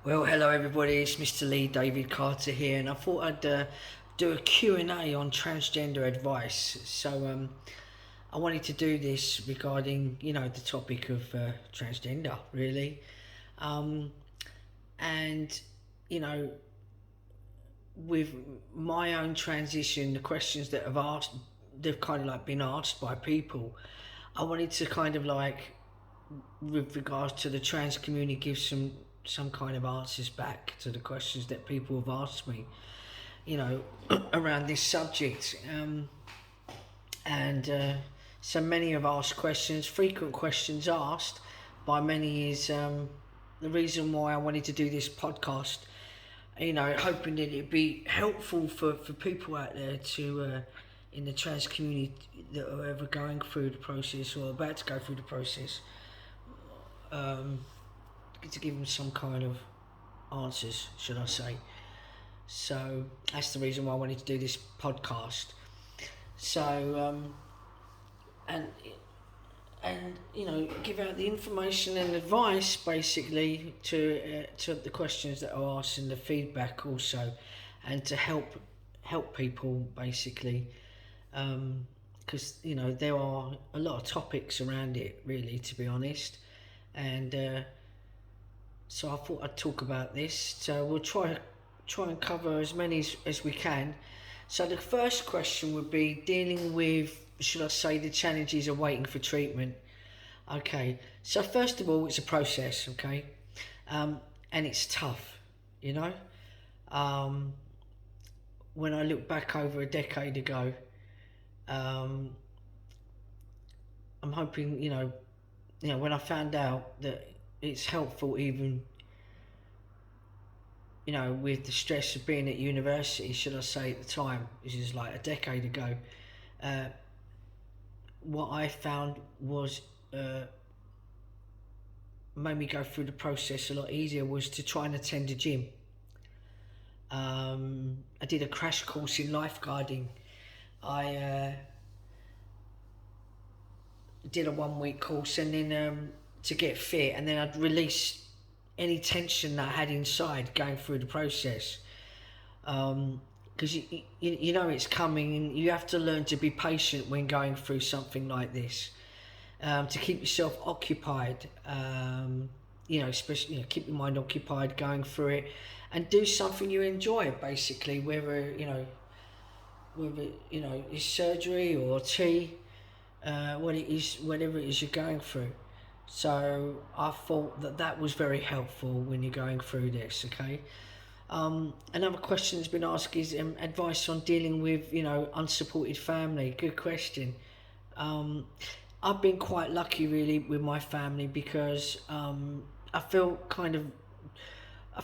Well, hello everybody, it's Mr. Lee David Carter here, and I thought I'd do a Q&A on transgender advice. So I wanted to do this regarding, the topic of transgender, really. And, you know, with my own transition, the questions that they've kind of like been asked by people. I wanted to kind of like, with regards to the trans community, give some kind of answers back to the questions that people have asked me, around this subject. And so many have asked questions. Frequent questions asked by many is the reason why I wanted to do this podcast. Hoping that it'd be helpful for people out there to in the trans community that are ever going through the process or about to go through the process. To give them some kind of answers, should I say. So that's the reason why I wanted to do this podcast. So and give out the information and advice basically to the questions that are asked and the feedback also, and to help people basically, because there are a lot of topics around it, really, to be honest. And so I thought I'd talk about this. So we'll try and cover as many as we can. So the first question would be dealing with, should I say, the challenges of waiting for treatment. Okay, so first of all, it's a process, okay? And it's tough, when I look back over a decade ago, I'm hoping, when I found out that it's helpful, even with the stress of being at university, should I say, at the time, this is like a decade ago, what I found was made me go through the process a lot easier was to try and attend a gym. I did a crash course in lifeguarding. I did a 1 week course, and then to get fit, and then I'd release any tension that I had inside going through the process, because you know it's coming, and you have to learn to be patient when going through something like this, to keep yourself occupied, especially keep your mind occupied going through it, and do something you enjoy, basically, whether it's surgery or tea, whatever it is you're going through. So I thought that was very helpful when you're going through this, okay? Another question that's been asked is advice on dealing with, unsupported family. Good question. I've been quite lucky, really, with my family, because I feel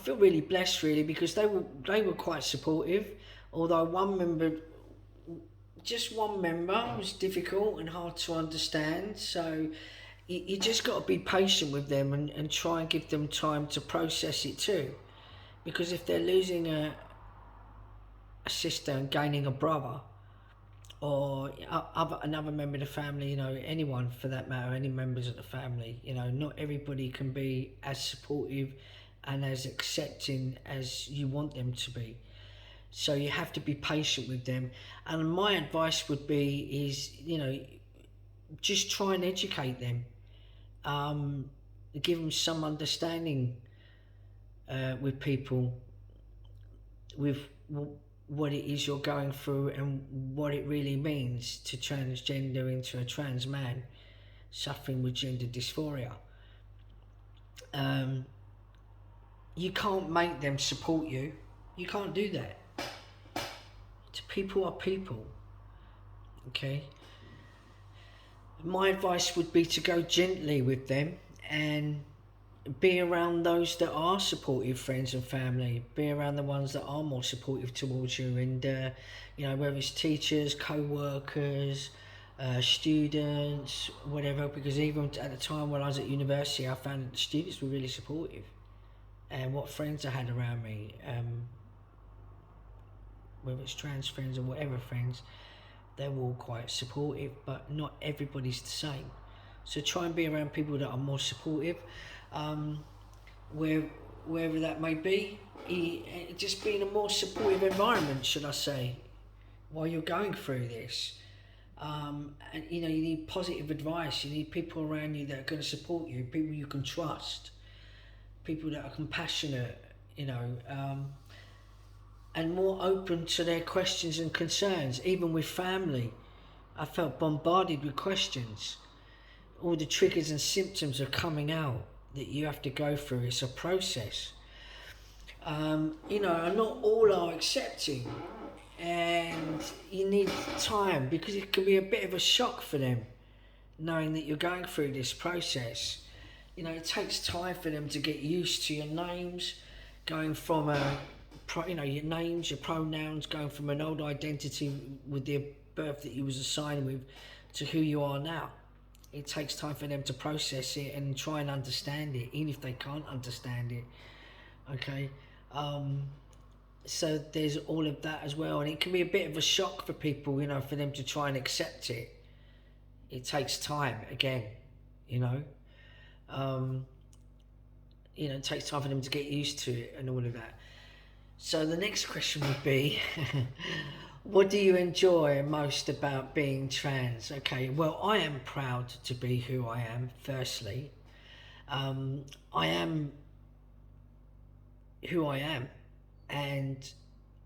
really blessed, really, because they were quite supportive. Although one member was difficult and hard to understand. So you just got to be patient with them and try and give them time to process it too. Because if they're losing a sister and gaining a brother, or another member of the family, anyone for that matter, any members of the family, not everybody can be as supportive and as accepting as you want them to be. So you have to be patient with them. And my advice would be just try and educate them. Give them some understanding with people, with what it is you're going through and what it really means to transgender into a trans man suffering with gender dysphoria. You can't make them support you. You can't do that. People are people, okay? My advice would be to go gently with them and be around those that are supportive, friends and family. Be around the ones that are more supportive towards you, and whether it's teachers, co-workers, students, whatever. Because even at the time when I was at university, I found that the students were really supportive, and what friends I had around me, whether it's trans friends or whatever friends, they're all quite supportive, but not everybody's the same. So try and be around people that are more supportive. Where wherever that may be. Just be in a more supportive environment, should I say, while you're going through this. And you know, you need positive advice. You need people around you that are going to support you, people you can trust, people that are compassionate, you know, and more open to their questions and concerns. Even with family, I felt bombarded with questions. All the triggers and symptoms are coming out that you have to go through. It's a process. You know, and not all are accepting, and you need time, because it can be a bit of a shock for them knowing that you're going through this process. You know, it takes time for them to get used to your names, going from your names, your pronouns, going from an old identity with their birth that you was assigned with to who you are now. It takes time for them to process it and try and understand it, even if they can't understand it. Okay. So there's all of that as well, and it can be a bit of a shock for people, you know, for them to try and accept it. It takes time, again, you know. It takes time for them to get used to it and all of that. So the next question would be, what do you enjoy most about being trans? Okay, well, I am proud to be who I am, firstly. I am who I am, and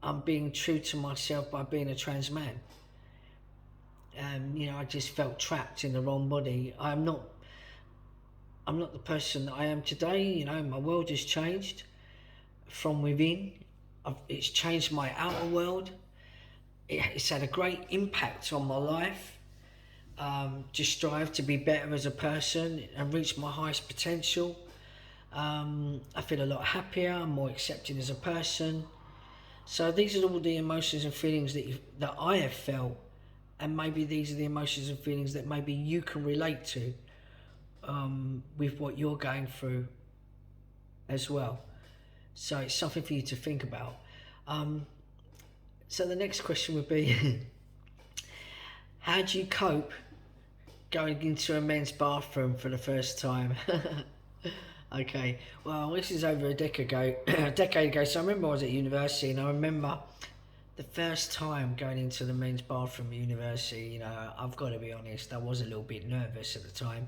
I'm being true to myself by being a trans man. I just felt trapped in the wrong body. I'm not the person that I am today. You know, my world has changed from within. It's changed my outer world. It's had a great impact on my life. Just strive to be better as a person and reach my highest potential. I feel a lot happier. I'm more accepting as a person. So these are all the emotions and feelings that I have felt, and maybe these are the emotions and feelings that maybe you can relate to with what you're going through as well. So it's something for you to think about. So the next question would be, how do you cope going into a men's bathroom for the first time? Okay, well, this is over a decade ago. So I remember I was at university, and I remember the first time going into the men's bathroom at university. You know, I've got to be honest, I was a little bit nervous at the time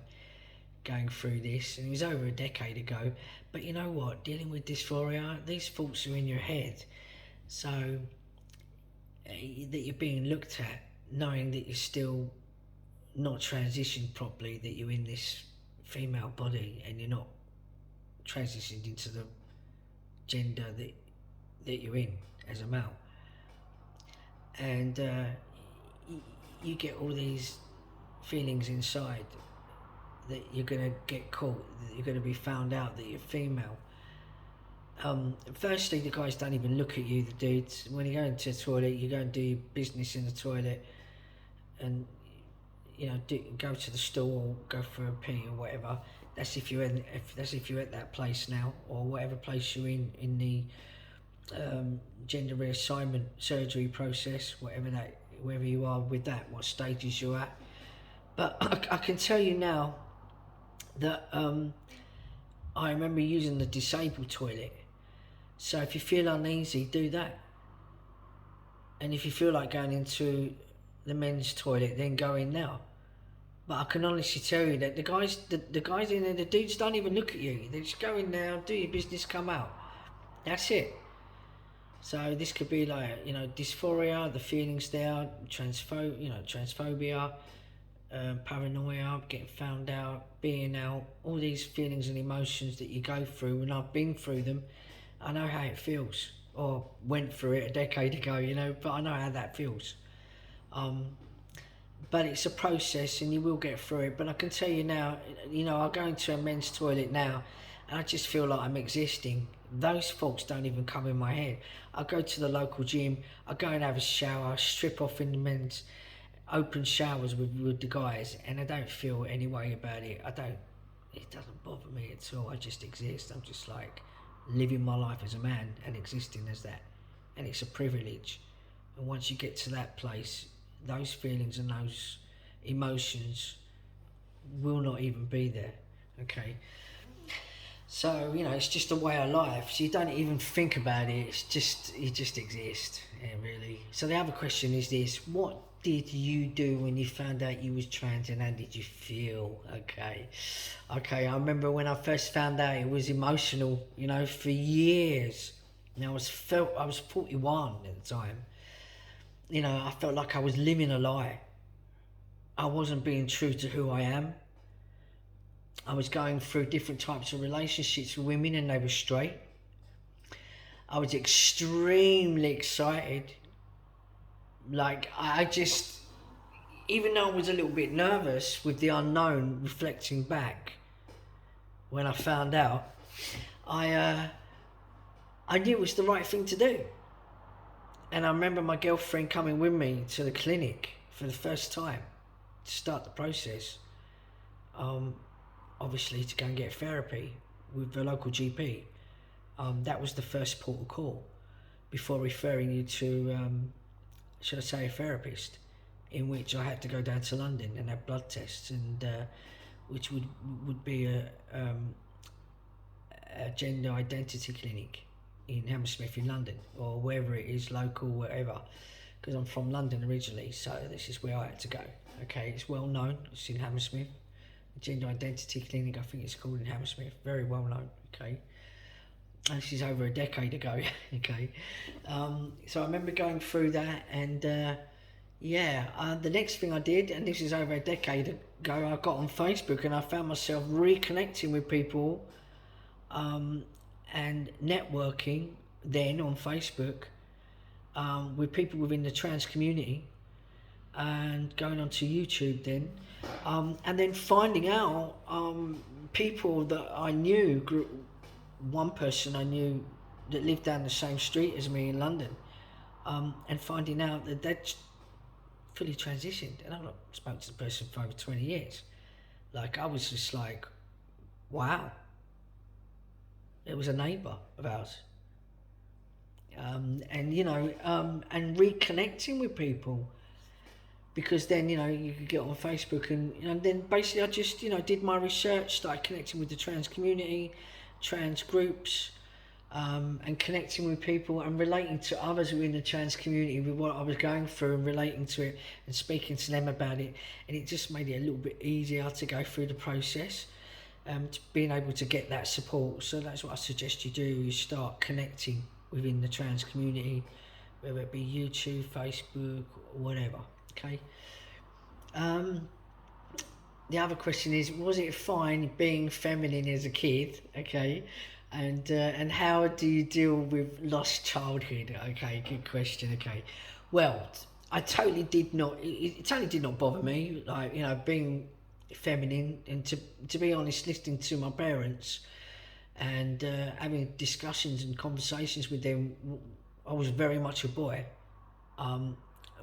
going through this, and it was over a decade ago. But you know what, dealing with dysphoria, these thoughts are in your head, so that you're being looked at, knowing that you're still not transitioned properly, that you're in this female body and you're not transitioned into the gender that you're in as a male, and you get all these feelings inside that you're going to get caught, that you're going to be found out that you're female. Firstly, the guys don't even look at you, the dudes. When you go into the toilet, you go and do your business in the toilet, and you know, go to the store, go for a pee or whatever. That's if you're at that place now, or whatever place you're in the gender reassignment surgery process, wherever you are with that, what stages you're at. But I can tell you now that I remember using the disabled toilet. So if you feel uneasy, do that. And if you feel like going into the men's toilet, then go in now. But I can honestly tell you that the guys in there, the dudes don't even look at you. They just go in now, do your business, come out. That's it. So this could be like, you know, dysphoria, the feelings there, transphobia, paranoia, getting found out, being out, all these feelings and emotions that you go through. And I've been through them. I know how it feels, or went through it a decade ago, you know, but I know how that feels. But it's a process, and you will get through it. But I can tell you now, you know, I go into a men's toilet now, and I just feel like I'm existing. Those thoughts don't even come in my head. I go to the local gym, I go and have a shower, strip off in the men's open showers with the guys, and I don't feel any way about it. It doesn't bother me at all. I just exist. I'm just like living my life as a man and existing as that. And it's a privilege. And once you get to that place, those feelings and those emotions will not even be there. Okay. So, you know, it's just a way of life. So you don't even think about it. It's just, you just exist, yeah, really. So the other question is this: what did you do when you found out you was trans, and how did you feel? Okay. I remember when I first found out, it was emotional. You know, for years. And I was 41 at the time. You know, I felt like I was living a lie. I wasn't being true to who I am. I was going through different types of relationships with women, and they were straight. I was extremely excited. Like, I just, even though I was a little bit nervous with the unknown, reflecting back, when I found out, I knew it was the right thing to do. And I remember my girlfriend coming with me to the clinic for the first time to start the process. Obviously, to go and get therapy with the local GP. That was the first port of call before referring you to, should I say, a therapist, in which I had to go down to London and have blood tests, and which would be a gender identity clinic in Hammersmith in London, or wherever it is, local, wherever, because I'm from London originally, so this is where I had to go. Okay, it's well known, it's in Hammersmith. Gender Identity Clinic, I think it's called, in Hammersmith, very well known. Okay, and this is over a decade ago. Okay, so I remember going through that, and the next thing I did, and this is over a decade ago, I got on Facebook and I found myself reconnecting with people, and networking then on Facebook, with people within the trans community, and going onto YouTube then, and then finding out people that I knew. One person I knew that lived down the same street as me in London, and finding out that they'd fully transitioned, and I've not spoken to the person for over 20 years. Like, I was just like, wow. It was a neighbour of ours. And you know, and reconnecting with people, because then, you know, you could get on Facebook, and you know, then basically I just, you know, did my research, started connecting with the trans community, trans groups, and connecting with people and relating to others within the trans community with what I was going through, and relating to it and speaking to them about it, and it just made it a little bit easier to go through the process, to being able to get that support. So that's what I suggest you do: you start connecting within the trans community, whether it be YouTube, Facebook, whatever. Okay. The other question is, was it fine being feminine as a kid? Okay. And how do you deal with lost childhood? Okay, good question. Okay, well, I totally did not. It totally did not bother me. Like, you know, being feminine, and to be honest, listening to my parents and having discussions and conversations with them, I was very much a boy.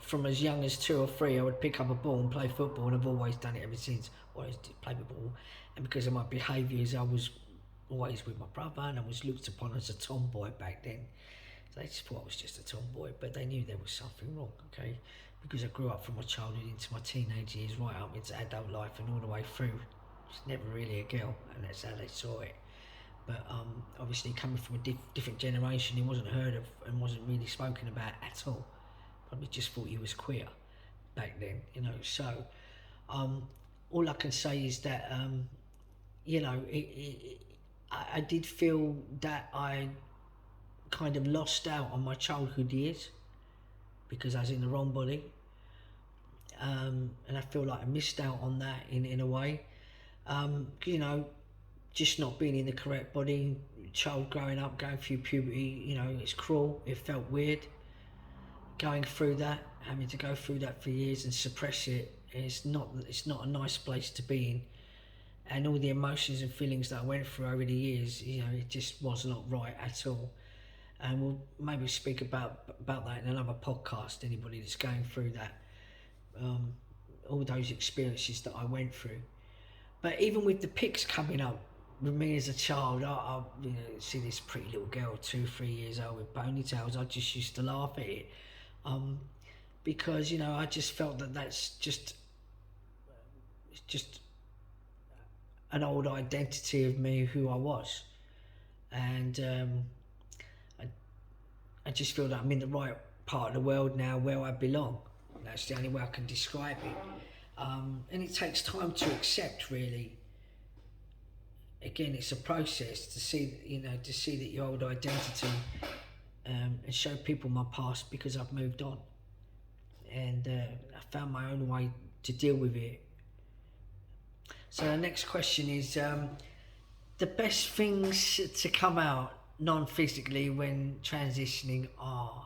From as young as 2 or 3, I would pick up a ball and play football, and I've always done it ever since. Always did play with ball, and because of my behaviours, I was always with my brother, and I was looked upon as a tomboy back then. So they just thought I was just a tomboy, but they knew there was something wrong. Okay, because I grew up from my childhood into my teenage years, right up into adult life, and all the way through, I was never really a girl, and that's how they saw it. But obviously, coming from a different generation, it wasn't heard of and wasn't really spoken about at all. Probably just thought he was queer back then, you know. So all I can say is that, you know, I did feel that I kind of lost out on my childhood years because I was in the wrong body, and I feel like I missed out on that in a way. You know, just not being in the correct body, child growing up, going through puberty, you know, it's cruel. It felt weird going through that, having to go through that for years and suppress it. It's not a nice place to be in, and all the emotions and feelings that I went through over the years, you know, it just was not right at all. And we'll maybe speak about that in another podcast. Anybody that's going through that, all those experiences that I went through. But even with the pics coming up with me as a child, I you know, see this pretty little girl, 2-3 years old with ponytails. I just used to laugh at it, because, you know, I just felt that that's just an old identity of me, who I was. and I, I just feel that I'm in the right part of the world now where I belong. That's the only way I can describe it. And it takes time to accept, really. Again, it's a process to see, to see that your old identity, and show people my past, because I've moved on, and I found my own way to deal with it. So the next question is, the best things to come out non-physically when transitioning are.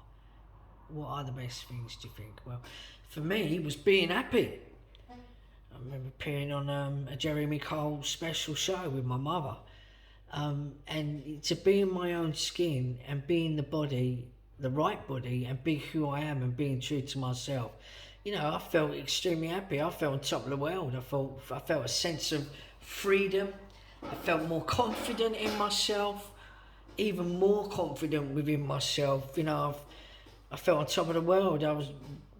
What are the best things, do you think? Well, for me, it was being happy. I remember appearing on a Jeremy Cole special show with my mother. And to be in my own skin and be in the body, the right body, and be who I am and being true to myself, I felt extremely happy. I felt on top of the world. I felt a sense of freedom. I felt more confident in myself, even more confident within myself. I felt on top of the world. I was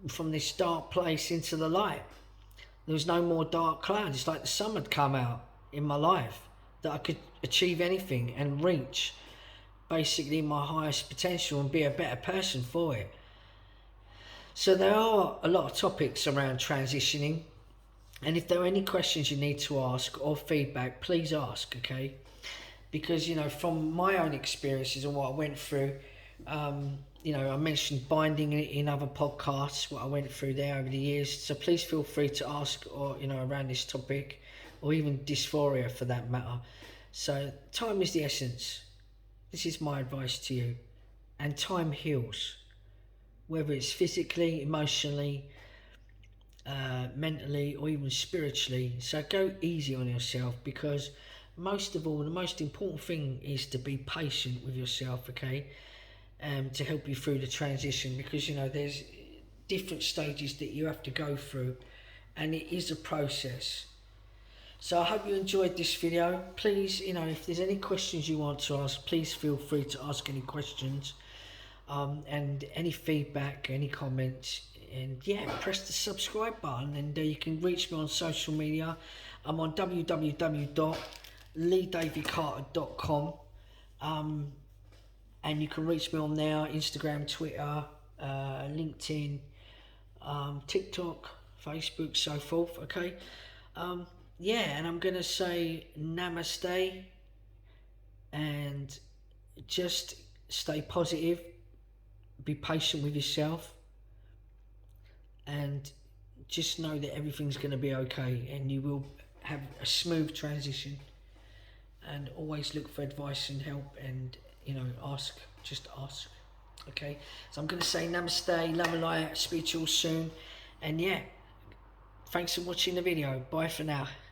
from this dark place into the light. There was no more dark clouds. It's like the sun had come out in my life, that I could achieve anything and reach basically my highest potential and be a better person for it. So there are a lot of topics around transitioning, and if there are any questions you need to ask or feedback, please ask, okay? Because, from my own experiences and what I went through, I mentioned binding in other podcasts, what I went through there over the years. So please feel free to ask, or around this topic, or even dysphoria for that matter. So time is the essence. This is my advice to you. And time heals, whether it's physically, emotionally, mentally, or even spiritually. So go easy on yourself, because most of all, the most important thing is to be patient with yourself, okay? To help you through the transition, because there's different stages that you have to go through, and it is a process. So I hope you enjoyed this video. Please, if there's any questions you want to ask, please feel free to ask any questions, and any feedback, any comments, and press the subscribe button, and you can reach me on social media. I'm on www.leedavycarter.com, and you can reach me on there: Instagram, Twitter, LinkedIn, TikTok, Facebook, so forth, okay? And I'm going to say namaste, and just stay positive, be patient with yourself, and just know that everything's going to be okay, and you will have a smooth transition. And always look for advice and help, and ask, just ask, okay? So I'm going to say namaste, love and light, speak to you all soon, and thanks for watching the video. Bye for now.